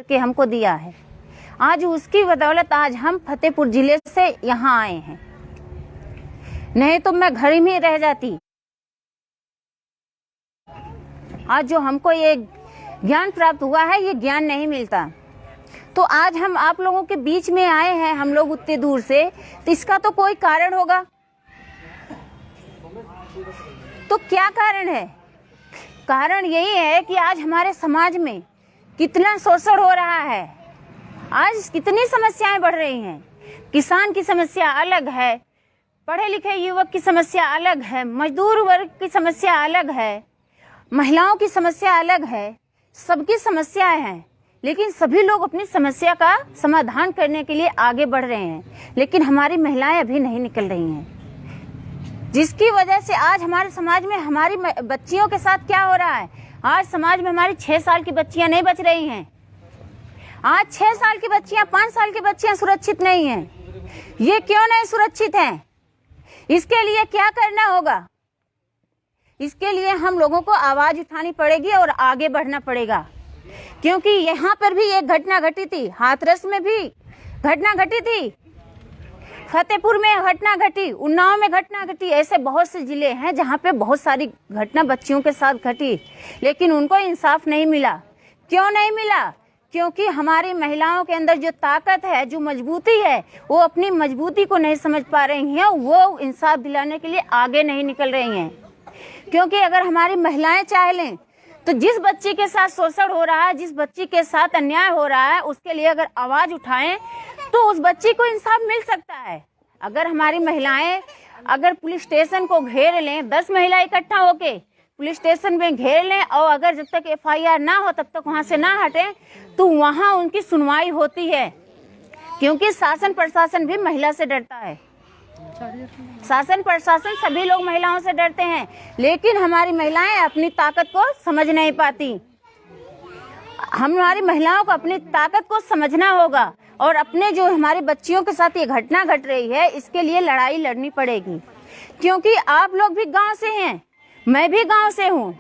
के हमको दिया है। आज उसकी बदौलत आज हम फतेहपुर जिले से यहाँ आए हैं, नहीं तो मैं घर में रह जाती। आज जो हमको ये ज्ञान प्राप्त हुआ है, ये ज्ञान नहीं मिलता। तो आज हम आप लोगों के बीच में आए हैं, हम लोग उतने दूर से, तो इसका तो कोई कारण होगा। तो क्या कारण है? कारण यही है कि आज हमारे समाज में कितना शोषण हो रहा है, आज कितनी समस्याएं बढ़ रही हैं। किसान की समस्या अलग है, पढ़े लिखे युवक की समस्या अलग है, मजदूर वर्ग की समस्या अलग है, महिलाओं की समस्या अलग है, सबकी समस्याएं हैं। लेकिन सभी लोग अपनी समस्या का समाधान करने के लिए आगे बढ़ रहे हैं, लेकिन हमारी महिलाएं अभी नहीं निकल रही हैं, जिसकी वजह से आज हमारे समाज में हमारी बच्चियों के साथ क्या हो रहा है। आज समाज में हमारी 6 साल की बच्चियां नहीं बच रही हैं। आज 6 साल की बच्चियां, 5 साल की बच्चियां सुरक्षित नहीं हैं। ये क्यों नहीं सुरक्षित हैं? इसके लिए क्या करना होगा? इसके लिए हम लोगों को आवाज उठानी पड़ेगी और आगे बढ़ना पड़ेगा, क्योंकि यहाँ पर भी एक घटना घटी थी, हाथरस में भी घटना घटी थी, फतेहपुर में घटना घटी, उन्नाव में घटना घटी। ऐसे बहुत से जिले हैं जहाँ पे बहुत सारी घटना बच्चियों के साथ घटी, लेकिन उनको इंसाफ नहीं मिला। क्यों नहीं मिला? क्योंकि हमारी महिलाओं के अंदर जो ताकत है, जो मजबूती है, वो अपनी मजबूती को नहीं समझ पा रही हैं, वो इंसाफ दिलाने के लिए आगे नहीं निकल रही हैं। क्योंकि अगर हमारी महिलाएं चाह लें तो जिस बच्ची के साथ शोषण हो रहा है, जिस बच्ची के साथ अन्याय हो रहा है, उसके लिए अगर आवाज उठाएं तो उस बच्ची को इंसाफ मिल सकता है। अगर हमारी महिलाएं अगर पुलिस स्टेशन को घेर लें, 10 महिला इकट्ठा होके पुलिस स्टेशन में घेर लें, और अगर जब तक FIR ना हो तब तक वहां से ना हटें, तो वहां उनकी सुनवाई होती है। क्योंकि शासन प्रशासन भी महिला से डरता है, शासन प्रशासन सभी लोग महिलाओं से डरते हैं, लेकिन हमारी महिलाएं अपनी ताकत को समझ नहीं पाती। हमारी महिलाओं को अपनी ताकत को समझना होगा, और अपने जो हमारी बच्चियों के साथ ये घटना घट रही है, इसके लिए लड़ाई लड़नी पड़ेगी। क्योंकि आप लोग भी गांव से हैं, मैं भी गांव से हूँ।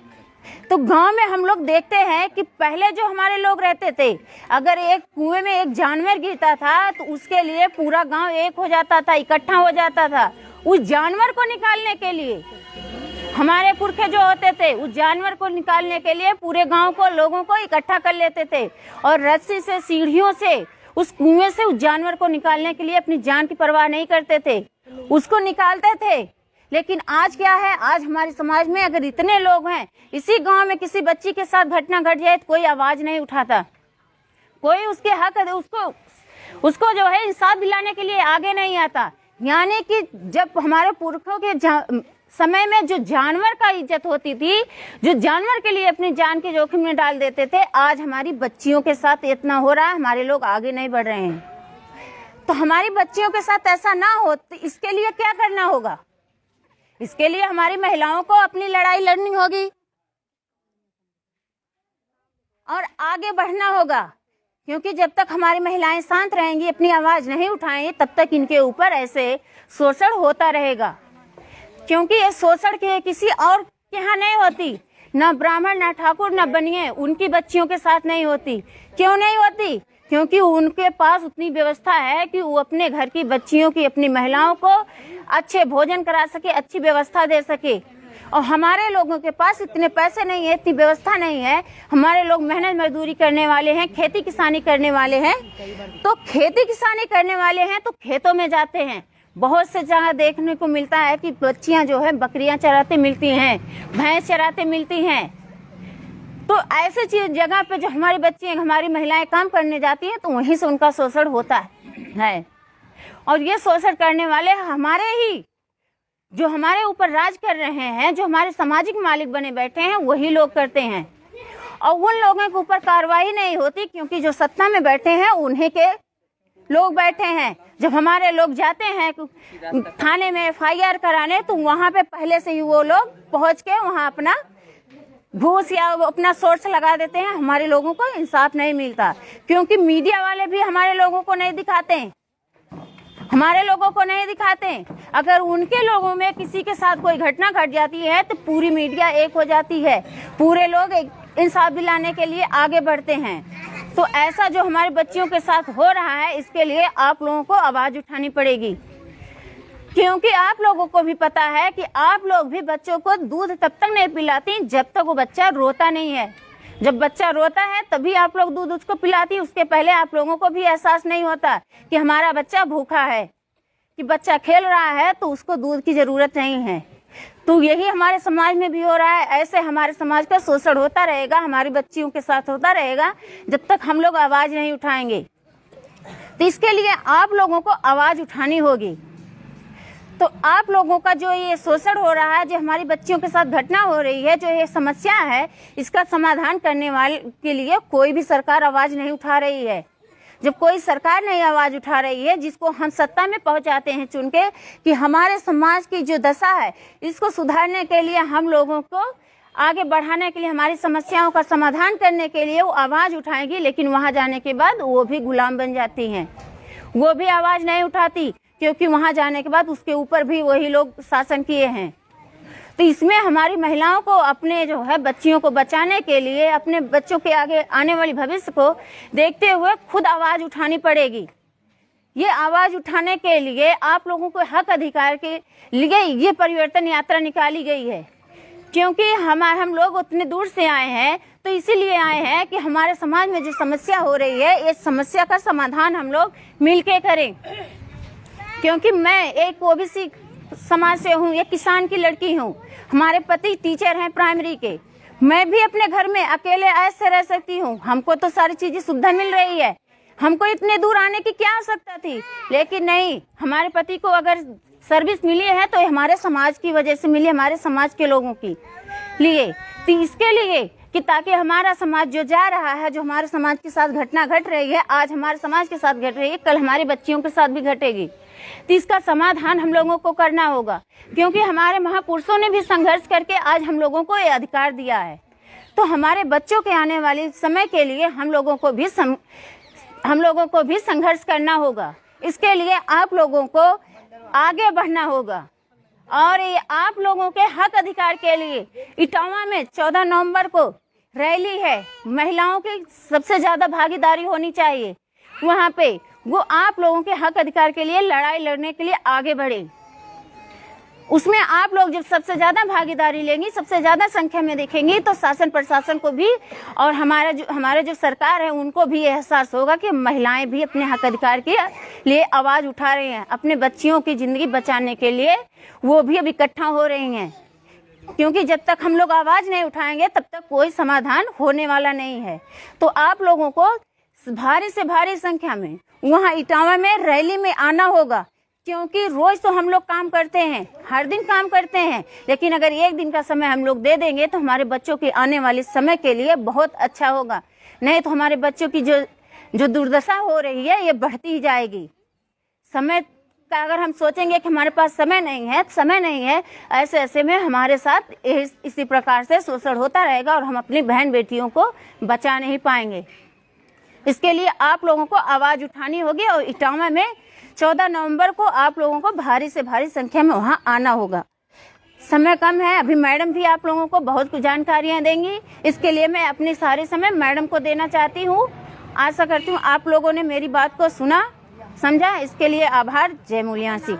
तो गांव में हम लोग देखते हैं कि पहले जो हमारे लोग रहते थे, अगर एक कुएं में एक जानवर गिरता था तो उसके लिए पूरा गांव एक हो जाता था, इकट्ठा हो जाता था। उस जानवर को निकालने के लिए हमारे पुरखे जो होते थे, उस जानवर को निकालने के लिए पूरे गांव को, लोगों को इकट्ठा कर लेते थे, और रस्सी से, सीढ़ियों से उस कुएं से उस जानवर को निकालने के लिए अपनी जान की परवाह नहीं करते थे, उसको निकालते थे। लेकिन आज क्या है, आज हमारे समाज में अगर इतने लोग हैं, इसी गांव में किसी बच्ची के साथ घटना घट जाए तो कोई आवाज नहीं उठाता, कोई उसके हक उसको जो है इंसाफ दिलाने के लिए आगे नहीं आता। यानी कि जब हमारे पुरखों के समय में जो जानवर का इज्जत होती थी, जो जानवर के लिए अपनी जान के जोखिम में डाल देते थे, आज हमारी बच्चियों के साथ इतना हो रहा है, हमारे लोग आगे नहीं बढ़ रहे हैं। तो हमारी बच्चियों के साथ ऐसा ना हो, तो इसके लिए क्या करना होगा? इसके लिए हमारी महिलाओं को अपनी लड़ाई लड़नी होगी और आगे बढ़ना होगा। क्योंकि जब तक हमारी महिलाएं शांत रहेंगी, अपनी आवाज नहीं उठाएंगी, तब तक इनके ऊपर ऐसे शोषण होता रहेगा। क्योंकि ये शोषण के किसी और के यहाँ नहीं होती, ना ब्राह्मण, ना ठाकुर, ना बनिए, उनकी बच्चियों के साथ नहीं होती। क्यों नहीं होती? क्योंकि उनके पास उतनी व्यवस्था है कि वो अपने घर की बच्चियों की, अपनी महिलाओं को अच्छे भोजन करा सके, अच्छी व्यवस्था दे सके। और हमारे लोगों के पास इतने पैसे नहीं है, इतनी व्यवस्था नहीं है। हमारे लोग मेहनत मजदूरी करने वाले हैं, खेती किसानी करने वाले हैं। तो खेती किसानी करने वाले हैं तो खेतों में जाते हैं। बहुत से जगह देखने को मिलता है कि बच्चियां जो है बकरियां चराते मिलती हैं, भैंस चराते मिलती हैं। तो ऐसे चीज जगह पे जो हमारी बच्चियां, हमारी महिलाएं काम करने जाती हैं, तो वहीं से उनका शोषण होता है। और ये शोषण करने वाले हमारे ही, जो हमारे ऊपर राज कर रहे हैं, जो हमारे सामाजिक मालिक बने बैठे हैं, वही लोग करते हैं। और उन लोगों के ऊपर कार्रवाई नहीं होती, क्योंकि जो सत्ता में बैठे हैं उन्हीं के लोग बैठे हैं। जब हमारे लोग जाते हैं थाने में FIR कराने, तो वहां पे पहले से ही वो लोग पहुंच के वहां अपना घूस या अपना सोर्स लगा देते हैं। हमारे लोगों को इंसाफ नहीं मिलता, क्योंकि मीडिया वाले भी हमारे लोगों को नहीं दिखाते, हमारे लोगों को नहीं दिखाते। अगर उनके लोगों में किसी के साथ कोई घटना घट जाती है तो पूरी मीडिया एक हो जाती है, पूरे लोग इंसाफ दिलाने के लिए आगे बढ़ते हैं। तो ऐसा जो हमारे बच्चियों के साथ हो रहा है, इसके लिए आप लोगों को आवाज उठानी पड़ेगी, क्योंकि आप लोगों को भी पता है कि आप लोग भी बच्चों को दूध तब तक नहीं पिलाती जब तक वो बच्चा रोता नहीं है। जब बच्चा रोता है तभी आप लोग दूध उसको पिलाती, उसके पहले आप लोगों को भी एहसास नहीं होता कि हमारा बच्चा भूखा है, कि बच्चा खेल रहा है तो उसको दूध की जरूरत नहीं है। तो यही हमारे समाज में भी हो रहा है। ऐसे हमारे समाज का शोषण होता रहेगा, हमारी बच्चियों के साथ होता रहेगा जब तक हम लोग आवाज नहीं उठाएंगे। तो इसके लिए आप लोगों को आवाज उठानी होगी। तो आप लोगों का जो ये शोषण हो रहा है, जो हमारी बच्चियों के साथ घटना हो रही है, जो ये समस्या है, इसका समाधान करने वाले के लिए कोई भी सरकार आवाज नहीं उठा रही है। जब कोई सरकार नहीं आवाज उठा रही है, जिसको हम सत्ता में पहुंचाते हैं चुन के, कि हमारे समाज की जो दशा है इसको सुधारने के लिए, हम लोगों को आगे बढ़ाने के लिए, हमारी समस्याओं का समाधान करने के लिए वो आवाज उठाएंगी, लेकिन वहां जाने के बाद वो भी गुलाम बन जाती हैं। वो भी आवाज नहीं उठाती, क्योंकि वहां जाने के बाद उसके ऊपर भी वही लोग शासन किए हैं। तो इसमें हमारी महिलाओं को अपने जो है बच्चियों को बचाने के लिए, अपने बच्चों के आगे आने वाली भविष्य को देखते हुए खुद आवाज उठानी पड़ेगी। ये आवाज उठाने के लिए आप लोगों को हक अधिकार के लिए ये परिवर्तन यात्रा निकाली गई है, क्योंकि हम लोग उतने दूर से आए हैं, तो इसीलिए आए हैं कि हमारे समाज में जो समस्या हो रही है, इस समस्या का समाधान हम लोग मिलके करें। क्योंकि मैं एक ओबीसी समाज से हूँ, एक किसान की लड़की हूँ, हमारे पति टीचर हैं प्राइमरी के। मैं भी अपने घर में अकेले ऐसे रह सकती हूँ, हमको तो सारी चीजें सुविधा मिल रही है, हमको इतने दूर आने की क्या आवश्यकता थी। लेकिन नहीं, हमारे पति को अगर सर्विस मिली है तो हमारे समाज की वजह से मिली, हमारे समाज के लोगों की लिए। तो इसके लिए कि ताकि हमारा समाज जो जा रहा है, जो हमारे समाज के साथ घटना घट रही है, आज हमारे समाज के साथ घट रही है, कल हमारी बच्चियों के साथ भी घटेगी। तो इसका समाधान हम लोगों को करना होगा, क्योंकि हमारे महापुरुषों ने भी संघर्ष करके आज हम लोगों को ये अधिकार दिया है। तो हमारे बच्चों के आने वाले समय के लिए हम लोगों को भी संघर्ष करना होगा। इसके लिए आप लोगों को आगे बढ़ना होगा, और ये आप लोगों के हक अधिकार के लिए इटावा में 14 नवंबर को रैली है। महिलाओं की सबसे ज्यादा भागीदारी होनी चाहिए वहाँ पे। वो आप लोगों के हक अधिकार के लिए लड़ाई लड़ने के लिए आगे बढ़े। उसमें आप लोग जब सबसे ज्यादा भागीदारी लेंगी, सबसे ज्यादा संख्या में देखेंगी, तो शासन प्रशासन को भी और हमारे जो सरकार है उनको भी एहसास होगा कि महिलाएं भी अपने हक अधिकार के लिए आवाज उठा रही हैं, अपने बच्चियों की जिंदगी बचाने के लिए वो भी अब इकट्ठा हो रही हैं। क्योंकि जब तक हम लोग आवाज नहीं उठाएंगे तब तक कोई समाधान होने वाला नहीं है। तो आप लोगों को भारी से भारी संख्या में वहाँ इटावा में रैली में आना होगा, क्योंकि रोज तो हम लोग काम करते हैं, हर दिन काम करते हैं, लेकिन अगर एक दिन का समय हम लोग दे देंगे तो हमारे बच्चों के आने वाले समय के लिए बहुत अच्छा होगा। नहीं तो हमारे बच्चों की जो दुर्दशा हो रही है ये बढ़ती ही जाएगी। समय का अगर हम सोचेंगे कि हमारे पास समय नहीं है, ऐसे में हमारे साथ इसी प्रकार से शोषण होता रहेगा और हम अपनी बहन बेटियों को बचा नहीं पाएंगे। इसके लिए आप लोगों को आवाज उठानी होगी, और इटावा में 14 नवंबर को आप लोगों को भारी से भारी संख्या में वहां आना होगा। समय कम है, अभी मैडम भी आप लोगों को बहुत कुछ जानकारियां देंगी, इसके लिए मैं अपनी सारे समय मैडम को देना चाहती हूँ। आशा करती हूँ आप लोगों ने मेरी बात को सुना, समझा। इसके लिए आभार। जय मूल्यासी।